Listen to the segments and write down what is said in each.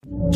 Hello,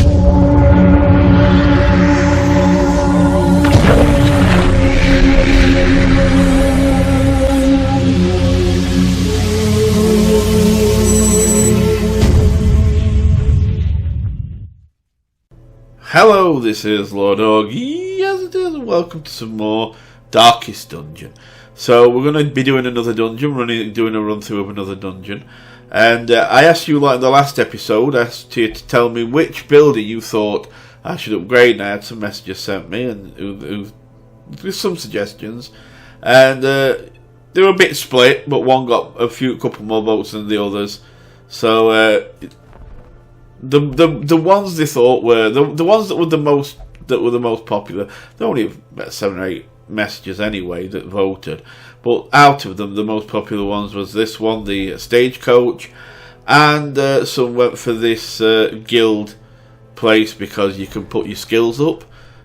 this is LordUg. Yes, it is, and welcome to some more Darkest Dungeon. So we're going to be doing another dungeon, doing a run through of another dungeon. And I asked you, like in the last episode, I asked you to tell me which building you thought I should upgrade. And I had some messages sent me, and with some suggestions. And they were a bit split, but one got a couple more votes than the others. So the ones they thought were the ones that were the most popular. There were only about 7 or 8 messages anyway that voted, but out of them the most popular ones was this one, the stagecoach, and some went for this guild place because you can put your skills up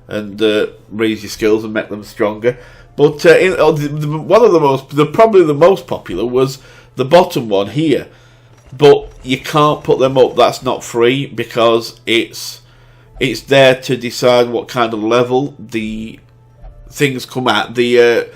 and raise your skills and make them stronger. But probably the most popular was the bottom one here. But you can't put them up. That's not free because it's there to decide what kind of level the things come at, the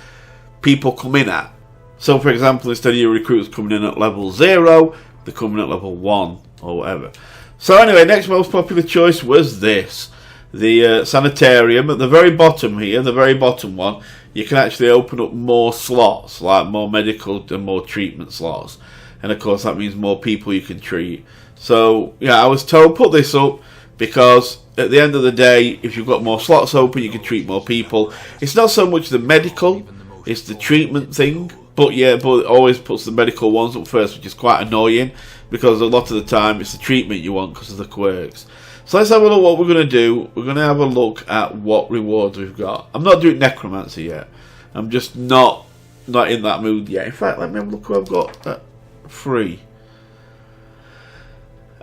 people come in at. So, for example, instead of your recruits coming in at level 0, they're coming at level 1 or whatever. So anyway, next most popular choice was this. The sanitarium at the very bottom here, the very bottom one, you can actually open up more slots, like more medical and more treatment slots. And of course that means more people you can treat. So yeah, I was told put this up because at the end of the day, if you've got more slots open, you can treat more people. It's not so much the medical, it's the treatment thing. But yeah, but it always puts the medical ones up first, which is quite annoying because a lot of the time it's the treatment you want because of the quirks. So let's have a look what we're going to do. We're going to have a look at what rewards we've got. I'm not doing necromancer yet. I'm just not in that mood yet. In fact, let me have a look what I've got. Free.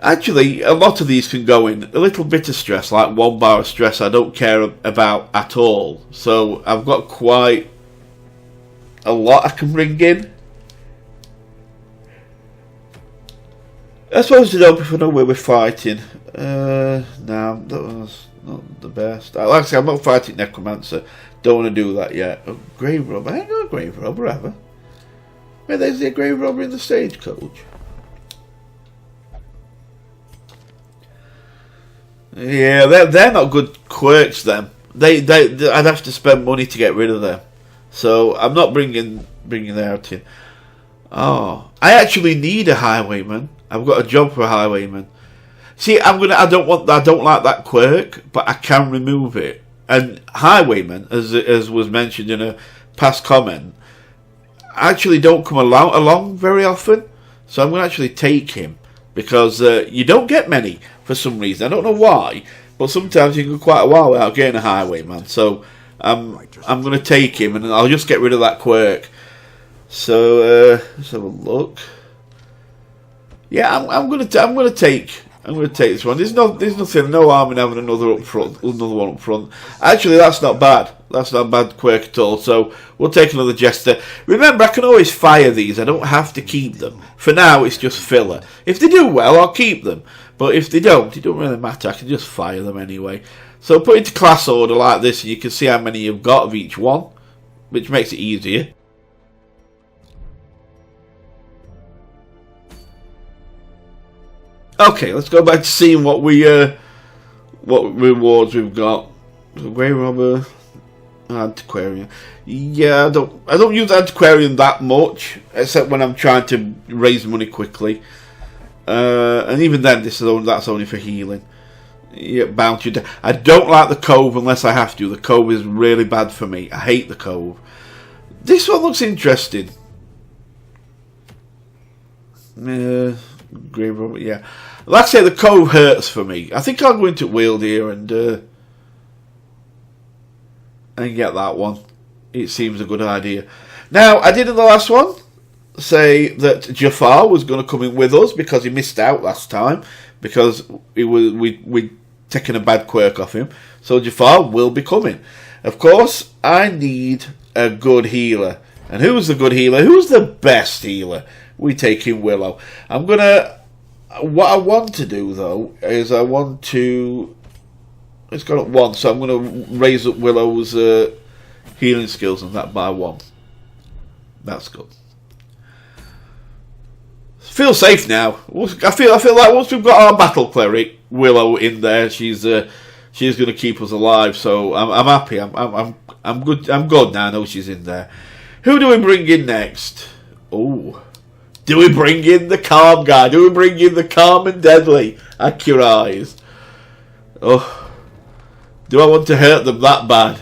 Actually, a lot of these can go in. A little bit of stress, like 1 bar of stress, I don't care about at all. So I've got quite a lot I can bring in. I suppose to know if I know where we're fighting. No, that was not the best. Like I said, I'm not fighting necromancer. Don't want to do that yet. Oh, grave robber. I ain't got a grave robber ever. Wait, there's the grave robber in the stagecoach. Yeah, they're not good quirks. Them, I'd have to spend money to get rid of them. So I'm not bringing them out in. Oh, I actually need a highwayman. I've got a job for a highwayman. See, I don't like that quirk, but I can remove it. And highwayman, as was mentioned in a past comment, actually don't come along very often, so I'm going to actually take him because you don't get many for some reason. I don't know why, but sometimes you can go quite a while without getting a highwayman. So I'm going to take him, and I'll just get rid of that quirk. So let's have a look. Yeah, I'm going to take this one. There's no harm in having another one up front. Actually, that's not bad. That's not a bad quirk at all. So we'll take another Jester. Remember, I can always fire these. I don't have to keep them. For now, it's just filler. If they do well, I'll keep them. But if they don't, it don't really matter. I can just fire them anyway. So put into class order like this, and you can see how many you've got of each one, which makes it easier. Okay, let's go back to seeing what rewards we've got. Grey robber, antiquarian. Yeah, I don't use antiquarian that much, except when I'm trying to raise money quickly. And even then, that's only for healing. Yeah, bounty. I don't like the cove unless I have to. The cove is really bad for me. I hate the cove. This one looks interesting. Grey robber, yeah. Like I say, the cove hurts for me. I think I'll go into Wield here and get that one. It seems a good idea. Now, I did in the last one say that Jafaar was going to come in with us because he missed out last time because we'd taken a bad quirk off him. So Jafaar will be coming. Of course, I need a good healer. And who's the good healer? Who's the best healer? We take in Willow. I'm going to what I want to do though is I want to. It's gone up 1, so I'm going to raise up Willow's healing skills and that by 1. That's good. Feel safe now. I feel like once we've got our battle cleric Willow in there, she's going to keep us alive. So I'm happy. I'm good. I'm good now. I know she's in there. Who do we bring in next? Oh, do we bring in the calm guy? Do we bring in the calm and deadly Accurize? Oh, do I want to hurt them that bad?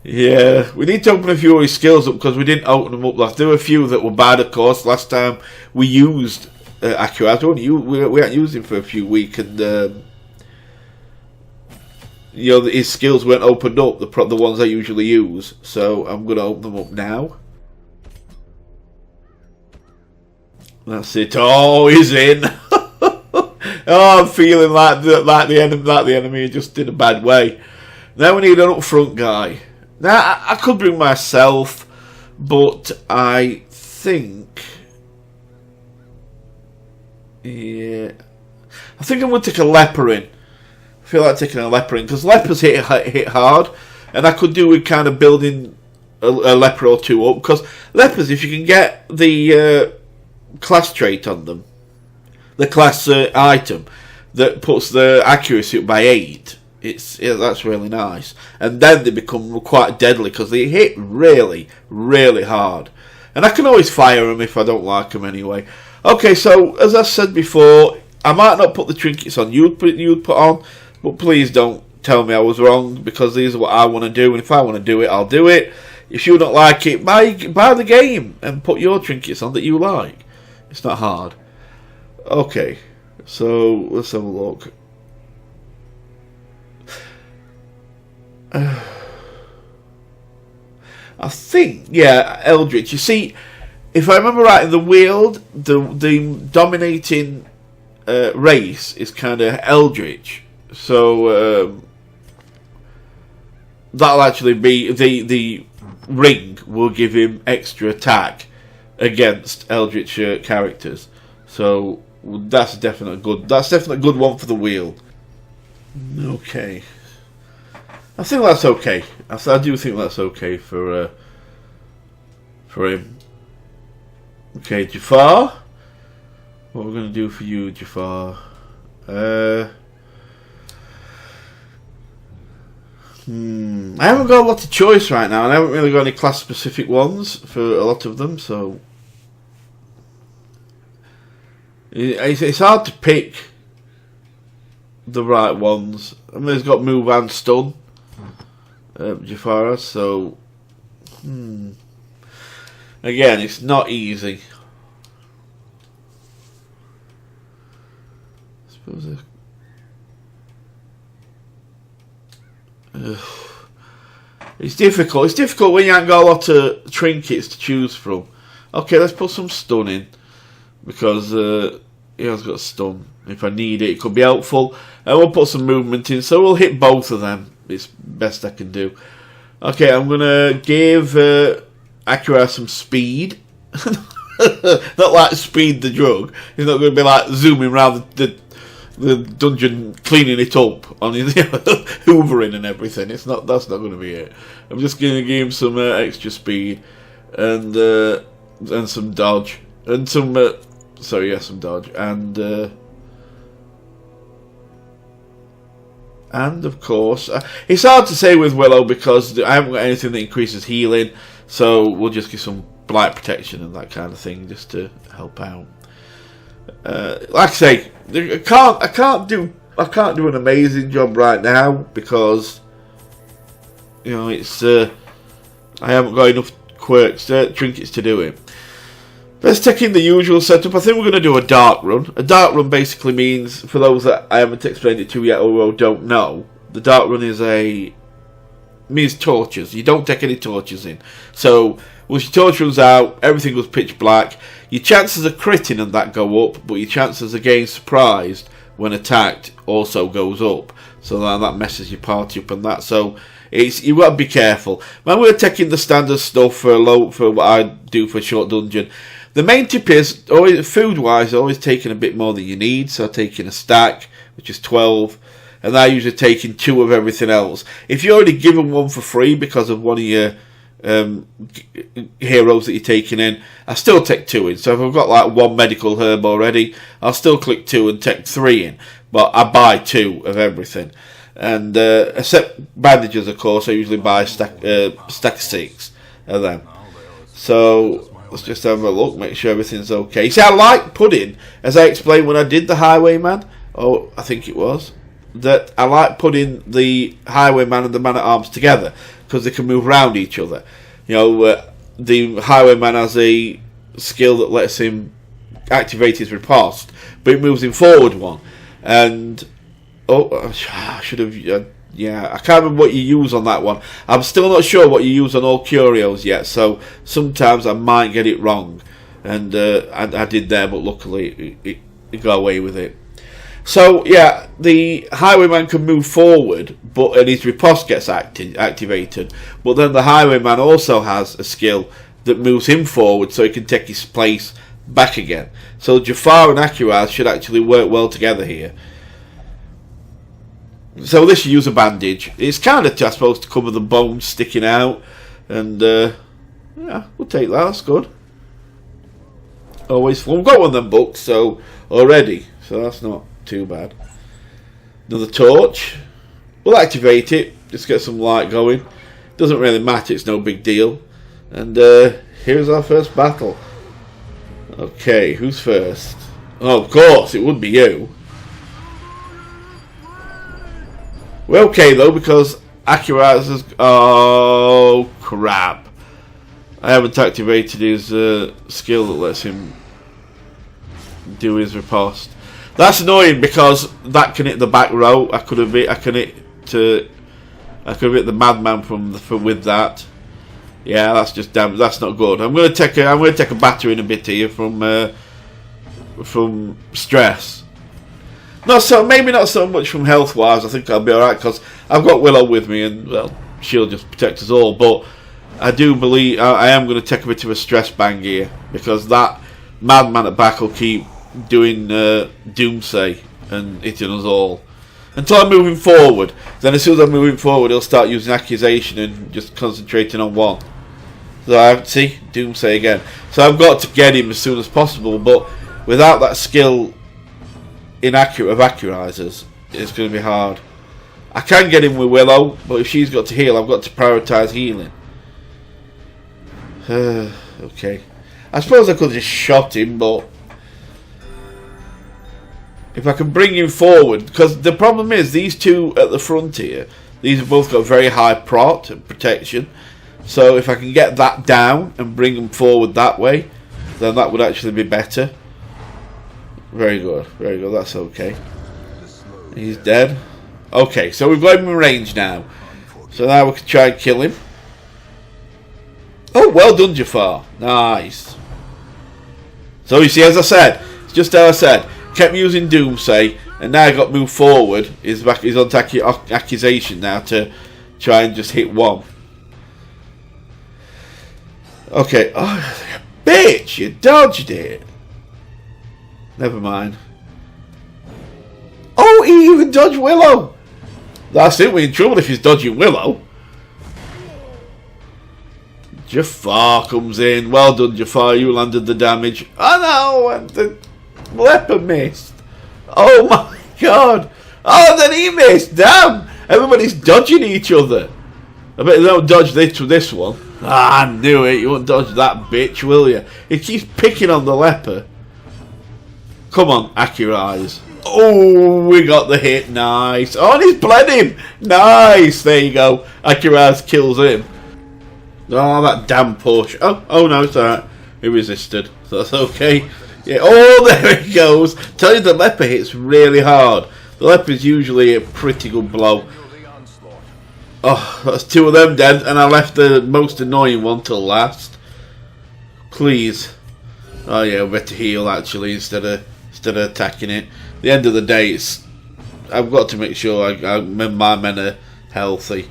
Yeah, we need to open a few of his skills up because we didn't open them up last. There were a few that were bad, of course. Last time we used Accurize, we hadn't used him for a few weeks, and his skills weren't opened up. The ones I usually use, so I'm going to open them up now. That's it. Oh, he's in. Oh, I'm feeling like the enemy just in a bad way. Now we need an up front guy. Now, I could bring myself, but I think... Yeah... I think I'm going to take a leper in. I feel like taking a leper in, because lepers hit hard, and I could do with kind of building a leper or 2 up, because lepers, if you can get the class trait on them, the class item, that puts the accuracy up by 8, that's really nice. And then they become quite deadly because they hit really, really hard. And I can always fire them if I don't like them anyway. Okay, so as I said before, I might not put the trinkets on you'd put on, but please don't tell me I was wrong, because these are what I want to do, and if I want to do it, I'll do it. If you don't like it, buy the game and put your trinkets on that you like. It's not hard. Okay, so let's have a look. I think, yeah, Eldritch. You see, if I remember right, in the Weald, the dominating race is kind of Eldritch. So that'll actually be the ring will give him extra attack against Eldritch characters. So that's definitely good. That's definitely a good one for the Weald. Okay. I think that's okay. I do think that's okay for him. Okay, Jafaar. What we're going to do for you, Jafaar? I haven't got a lot of choice right now, and I haven't really got any class-specific ones for a lot of them, so it's hard to pick the right ones. I mean, he's got move and stun. Jafaar, so again, it's not easy. I suppose it's difficult. It's difficult when you haven't got a lot of trinkets to choose from. Okay, let's put some stun in, because he has got stun. If I need it, it could be helpful. And we'll put some movement in, so we'll hit both of them. It's best I can do. Okay, I'm gonna give Accura some speed. Not like Speed the drug. He's not going to be like zooming around the dungeon, cleaning it up on his hoovering and everything. That's not going to be it. I'm just going to give him some extra speed and some dodge and some some dodge and of course, it's hard to say with Willow because I haven't got anything that increases healing, so we'll just give some blight protection and that kind of thing just to help out. Like I say, I can't do an amazing job right now because it's I haven't got enough trinkets to do it. Let's take in the usual setup. I think we're going to do a dark run. A dark run basically means, for those that I haven't explained it to yet or don't know, the dark run means torches. You don't take any torches in. So once your torch runs out, everything goes pitch black. Your chances of critting and that go up, but your chances of getting surprised when attacked also goes up. So that messes your party up and that. So you've got to be careful. Man, we're taking the standard stuff for what I do for a short dungeon. The main tip is, always food-wise, always taking a bit more than you need. So taking a stack, which is 12, and I usually taking 2 of everything else. If you're already given one for free because of one of your heroes that you're taking in, I still take 2 in. So if I've got like 1 medical herb already, I'll still click 2 and take 3 in. But I buy 2 of everything. And except bandages, of course, I usually buy a stack of 6 of them. So let's just have a look, make sure everything's okay. See, I like putting, as I explained when I did the Highwayman, I think it was, that I like putting the Highwayman and the Man-at-Arms together, because they can move around each other. You know, the Highwayman has a skill that lets him activate his riposte, but it moves him forward 1. And I should have. Yeah, I can't remember what you use on that one. I'm still not sure what you use on all curios yet, so sometimes I might get it wrong. And I did there, but luckily it got away with it. So yeah, the Highwayman can move forward, and his riposte gets activated. But then the Highwayman also has a skill that moves him forward, so he can take his place back again. So Jafaar and Akiraz should actually work well together here. So this you use a bandage. It's kind of, I suppose, to cover the bones sticking out. And yeah, we'll take that. That's good. Always fun. We've got one of them books already, so that's not too bad. Another torch. We'll activate it. Just get some light going. Doesn't really matter. It's no big deal. And here's our first battle. Okay, who's first? Oh, of course, it would be you. We're okay though, because Akiraz has... Oh, crap. I haven't activated his skill that lets him do his riposte. That's annoying, because that can hit the back row. I could have hit the madman with that. Yeah, that's just damn. That's not good. I'm gonna take a batter in a bit here from stress. Maybe not so much from health wise. I think I'll be alright, because I've got Willow with me, and well, she'll just protect us all. But I do believe I am going to take a bit of a stress bang here, because that madman at back will keep doing doomsay and hitting us all until I'm moving forward. Then as soon as I'm moving forward, he'll start using accusation and just concentrating on one. So I see doomsay again. So I've got to get him as soon as possible, but without that skill of accurizers, it's going to be hard. I can get him with Willow, but if she's got to heal, I've got to prioritise healing. Okay. I suppose I could have just shot him, but if I can bring him forward, because the problem is these two at the front here, these have both got very high prot and protection. So if I can get that down and bring them forward that way, then that would actually be better. Very good, that's okay. He's dead. Okay, so we've got him in range now. So now we can try and kill him. Oh, well done, Jafaar. Nice. So you see, as I said, it's just how I said, kept using Doomsay, and now I got moved forward. He's on accusation now to try and just hit one. Okay. Oh, bitch, you dodged it. Never mind. Oh, he even dodged Willow. That's it, we're in trouble if he's dodging Willow. Jafaar comes in. Well done, Jafaar, you landed the damage. Oh no, and the leper missed. Oh my god. Oh, then he missed. Damn, everybody's dodging each other. I bet they don't dodge this one. Ah, I knew it. You won't dodge that bitch, will you? He keeps picking on the leper. Come on, Accurize. Oh, we got the hit. Nice. Oh, and he's bled him. Nice. There you go. Accurize kills him. Oh, that damn push. Oh no, it's alright. He resisted. So that's okay. Yeah. Oh, there he goes. Tell you the leper hits really hard. The leper's usually a pretty good blow. Oh, that's two of them dead, and I left the most annoying one till last. Please. Oh yeah, we better heal actually instead of attacking it. At the end of the day, I've got to make sure my men are healthy.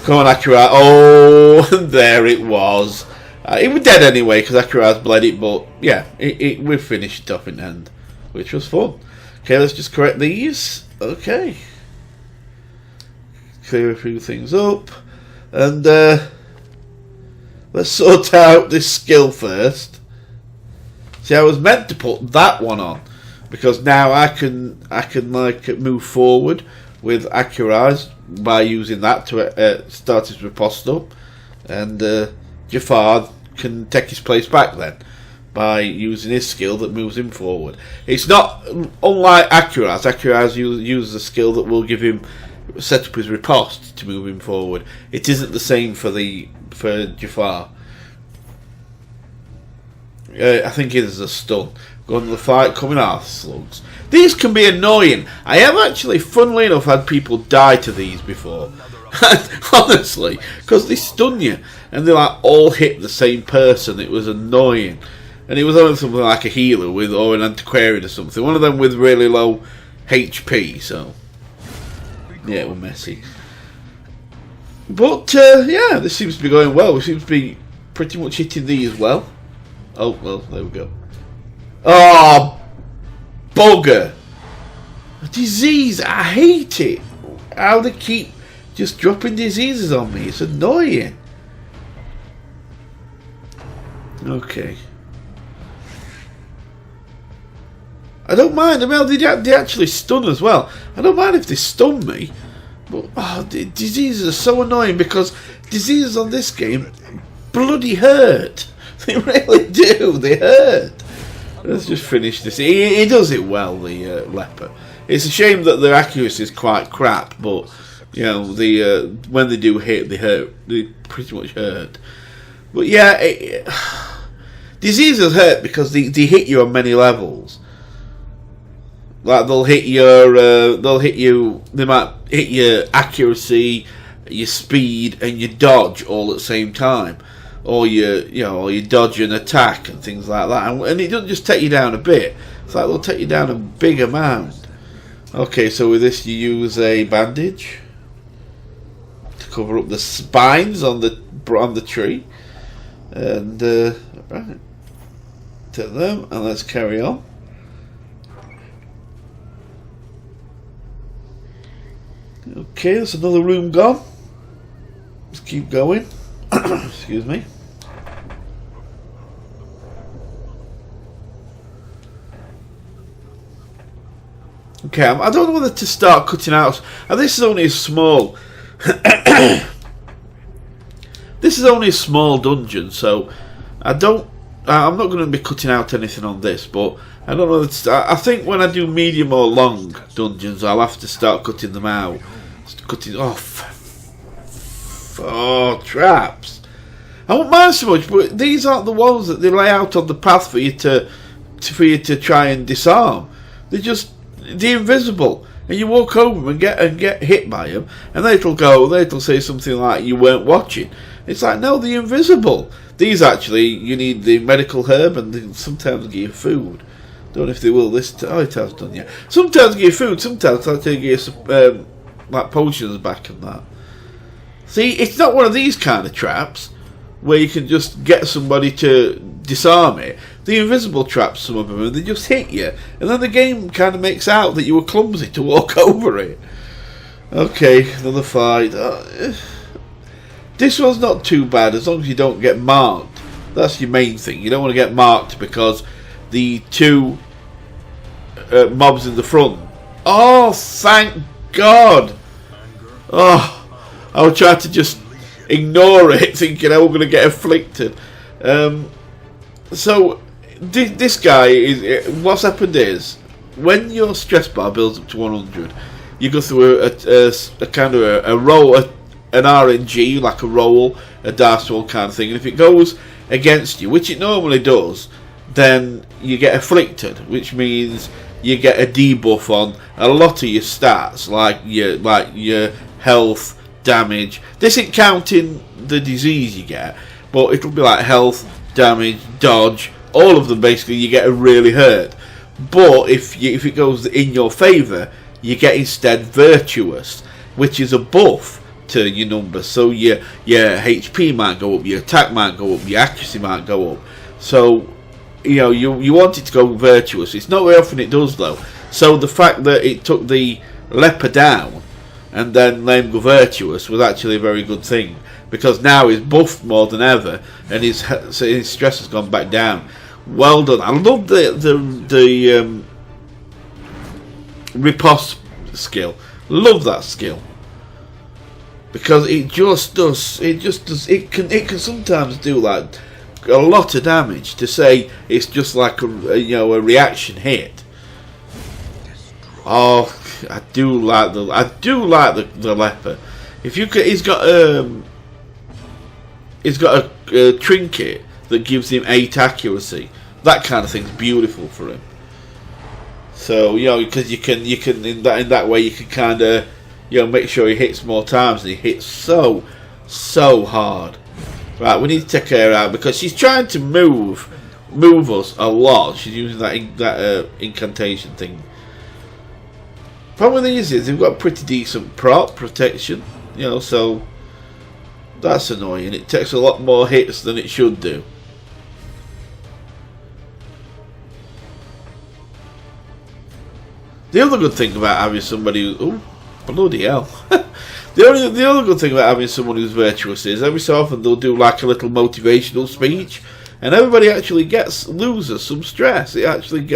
Come on, Accurate. Oh, and there it was. It was dead anyway because Akira's bled it, but yeah, we finished it off in the end, which was fun. Okay, let's just correct these. Okay. Clear a few things up. And let's sort out this skill first. See, I was meant to put that one on because now I can like move forward with Akira's by using that to start his riposte up, and Jafaar can take his place back then by using his skill that moves him forward. It's not unlike Akira's. Akira's uses a skill that will give him set up his riposte to move him forward. It isn't the same for Jafaar. I think it is a stun. Going to the fight, coming out slugs. These can be annoying. I have actually, funnily enough, had people die to these before. Honestly, because they stun you and they like all hit the same person. It was annoying, and it was only something like a healer or an antiquarian or something. One of them with really low HP. So yeah, it was messy. But yeah, this seems to be going well. We seem to be pretty much hitting these well. Oh well, there we go. Oh, bugger! A disease. I hate it. How they keep just dropping diseases on me. It's annoying. Okay. I don't mind. I mean, they actually stun as well. I don't mind if they stun me. But diseases are so annoying because diseases on this game bloody hurt. They really do. They hurt. Let's just finish this. He does it well, the leper. It's a shame that their accuracy is quite crap, but you know, when they do hit, they hurt. They pretty much hurt. But yeah, diseases hurt because they hit you on many levels. Like they might hit your accuracy, your speed, and your dodge all at the same time, or your dodge and attack and things like that. And it doesn't just take you down a bit; it's like they'll take you down a big amount. Okay, so with this you use a bandage to cover up the spines on the tree, and right, take them, and let's carry on. Okay, there's another room gone. Let's keep going. Excuse me. Okay, I don't know whether to start cutting out. And this is only a small. This is only a small dungeon, so I'm not going to be cutting out anything on this, but I don't know. I think when I do medium or long dungeons, I'll have to start cutting them out. Cutting off. Oh, traps! I won't mind so much, but these aren't the ones that they lay out on the path for you to try and disarm. They're invisible, and you walk over them and get hit by them, and they'll say something like you weren't watching. It's like, no, they're invisible. These actually, you need the medical herb, and they sometimes give you food. Don't know if they will this time. Oh, it has done, yeah. Sometimes give you food, sometimes they give you like potions back and that. See, it's not one of these kind of traps where you can just get somebody to disarm it. The invisible traps, some of them, and they just hit you, and then the game kind of makes out that you were clumsy to walk over it. Okay, another fight. This one's not too bad as long as you don't get marked. That's your main thing. You don't want to get marked because the two mobs in the front. Oh, thank God! Oh, I was trying to just ignore it, thinking I was going to get afflicted. So this guy what's happened is when your stress bar builds up to 100, you go through a kind of a roll, an RNG, like a roll, a dice roll kind of thing, and if it goes against you, which it normally does, then you get afflicted, which means you get a debuff on a lot of your stats, like your health, damage. This isn't counting the disease you get, but it'll be like health, damage, dodge, all of them basically. You get really hurt, but if it goes in your favour, you get instead virtuous, which is a buff to your numbers. So your HP might go up, your attack might go up, your accuracy might go up. So you want it to go virtuous. It's not very often it does though. So the fact that it took the leper down and then let him go virtuous was actually a very good thing, because now he's buffed more than ever and his stress has gone back down. Well done. I love the riposte skill. Love that skill, because it can sometimes do like a lot of damage. To say it's just like a reaction hit. Oh, I do like the leper. If you could, he's got a trinket that gives him 8 accuracy. That kind of thing's beautiful for him. So because you can in that way you can kind of make sure he hits more times, and he hits so hard. Right, we need to take her out because she's trying to move us a lot. She's using that incantation thing. Problem with these is they've got pretty decent protection, so that's annoying. It takes a lot more hits than it should do. The other good thing about having somebody who... Oh, bloody hell. The other good thing about having someone who's virtuous is every so often they'll do like a little motivational speech, and everybody actually loses some stress. It actually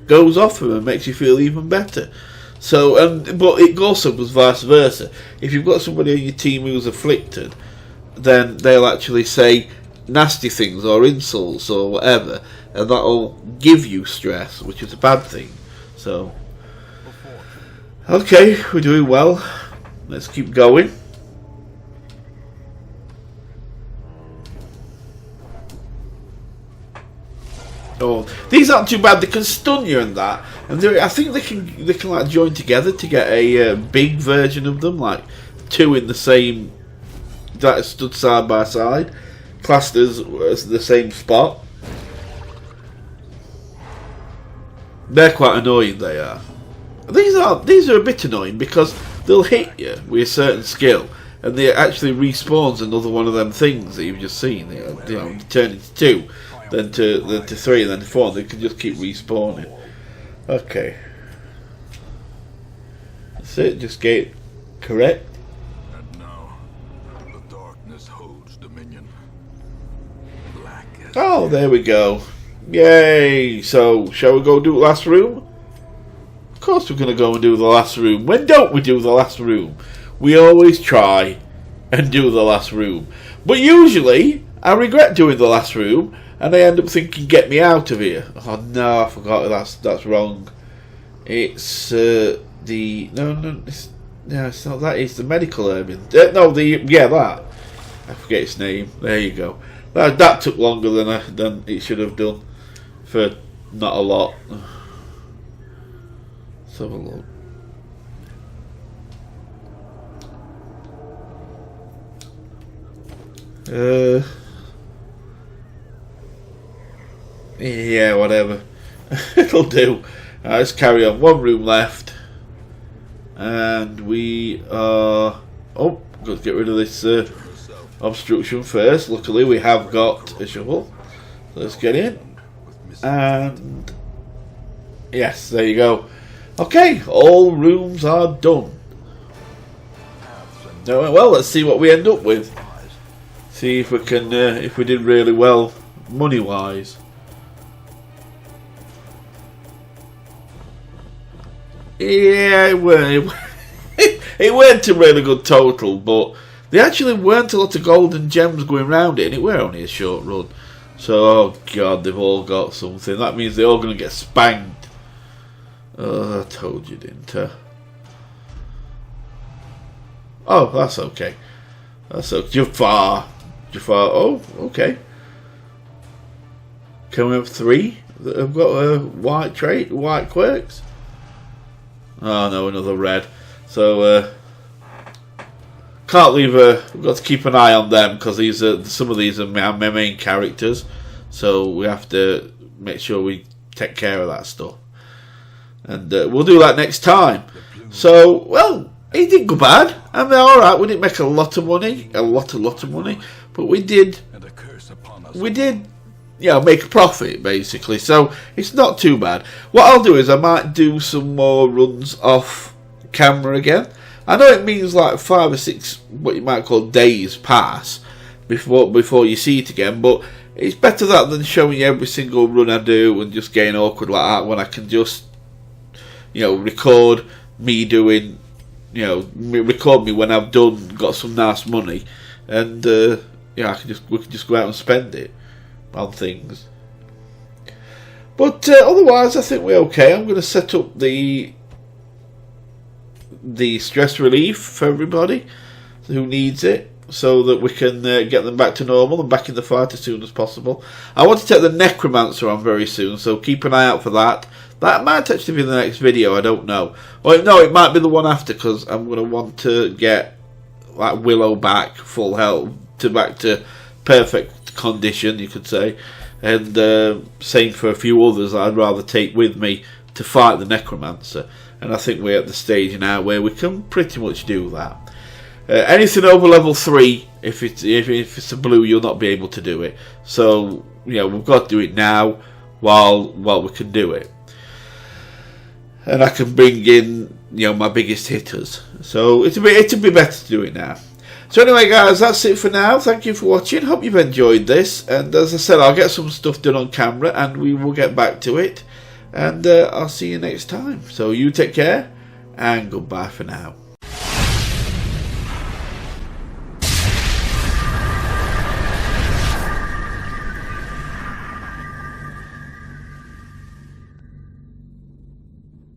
goes off them and makes you feel even better. So, but it also goes vice versa. If you've got somebody on your team who's afflicted, then they'll actually say nasty things or insults or whatever, and that'll give you stress, which is a bad thing. So, okay, we're doing well. Let's keep going. Oh, these aren't too bad. They can stun you and that, and I think they can like join together to get a big version of them, like 2 in the same that stood side by side, classed as the same spot. They're quite annoying. They are. These are a bit annoying because they'll hit you with a certain skill, and they actually respawns another one of them things that you've just seen. They turn into 2. Then to 3, and then to 4. They can just keep respawning. Okay. That's it. Just get it correct. And now, the darkness holds dominion. Black as Oh, there we go. Yay! So, shall we go do the last room? Of course we're going to go and do the last room. When don't we do the last room? We always try and do the last room. But usually, I regret doing the last room, and I end up thinking, get me out of here. Oh no, I forgot that's wrong. It's no, it's not that. It's the medical urban. That. I forget its name. There you go. That took longer than it should have done for not a lot. Let's have a look. Yeah, whatever. It'll do. Let's carry on. 1 room left. And we are... Oh, got to get rid of this obstruction first. Luckily, we have got a shovel. Let's get in. And... Yes, there you go. Okay, all rooms are done. Now, well, let's see what we end up with. See if we can, if we did really well money-wise. Yeah, it weren't a really good total, but there actually weren't a lot of golden gems going round it, and it were only a short run. So, oh god, they've all got something. That means they're all going to get spanked. Oh, I told you, didn't I? Oh, that's okay. That's okay. Jafaar. Oh, okay. Can we have 3 that have got white quirks? Oh no, another red. So can't leave we've got to keep an eye on them because some of these are my main characters. So we have to make sure we take care of that stuff, and we'll do that next time. So, well, It didn't go bad. I mean, alright, we didn't make a lot of money. A lot of money. But we did... And a curse upon us. We did, you know, make a profit, basically. So, it's not too bad. What I'll do is I might do some more runs off camera again. I know it means like 5 or 6, what you might call days pass before you see it again, but it's better that than showing you every single run I do and just getting awkward like that, when I can just, you know, record me doing, you know, record me when I've got some nice money, and yeah, we can just go out and spend it on things. But otherwise, I think we're okay. I'm going to set up the stress relief for everybody who needs it, so that we can get them back to normal and back in the fight as soon as possible. I want to take the Necromancer on very soon, so keep an eye out for that. That might actually be the next video, I don't know. Well, no, it might be the one after, because I'm going to want to get like Willow back full health, back to perfect condition, you could say. And same for a few others I'd rather take with me to fight the Necromancer. And I think we're at the stage now where we can pretty much do that. Anything over level 3, if it's a blue, you'll not be able to do it. So, you know, we've got to do it now while we can do it. And I can bring in, you know, my biggest hitters. So it'll be better to do it now. So anyway, guys, that's it for now. Thank you for watching. Hope you've enjoyed this. And as I said, I'll get some stuff done on camera, and we will get back to it. And I'll see you next time. So you take care, and goodbye for now.